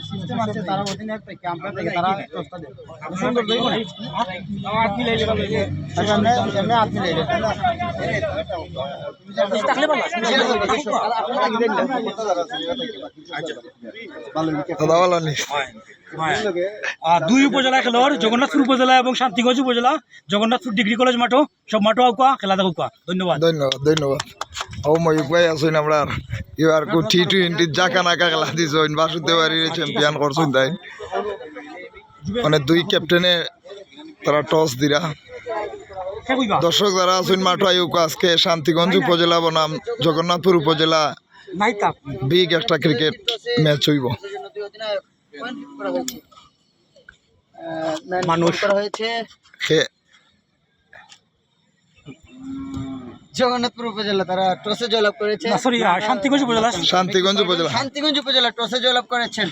system আছে তারা অধিনায়ক থেকে আমরা থেকে তারা টসটা দেয় সুন্দর দেই না হাত মিলাই দিলাম এই যে এমনি হাত মিলাই দিলাম তাহলে ভালো আপনারা কি দেখলেন দাদা ভালো নি দুই উপজেলা খেলোয়াড় জগন্নাথপুর উপজেলা এবং শান্তিগঞ্জ উপজেলা জগন্নাথপুর ডিগ্রি কলেজ মাঠও সব মাঠও আউকা খেলা দেখুকা ধন্যবাদ ধন্যবাদ ধন্যবাদ ও ময়ূক ভাই আসুন আমরা এবার T20 জাকা নাকা খেলা দিয়েছেন বাসুদেবাড়ি চ্যাম্পিয়ন করছেন তাই মানে দুই ক্যাপ্টেনে তারা টস দিরা দর্শক যারা আছেন মাঠ আইউকা আজকে শান্তিগঞ্জ উপজেলা বনাম জগন্নাথপুর উপজেলা বিগ একটা ক্রিকেট ম্যাচ হইব মানুষ করা হয়েছে জগন্নাথপুর উপজেলা তারা টসে জয়লাভ করেছে সরি শান্তিগঞ্জ উপজেলা শান্তিগঞ্জ উপজেলা শান্তিগঞ্জ উপজেলা টসে জয়লাভ করেছেন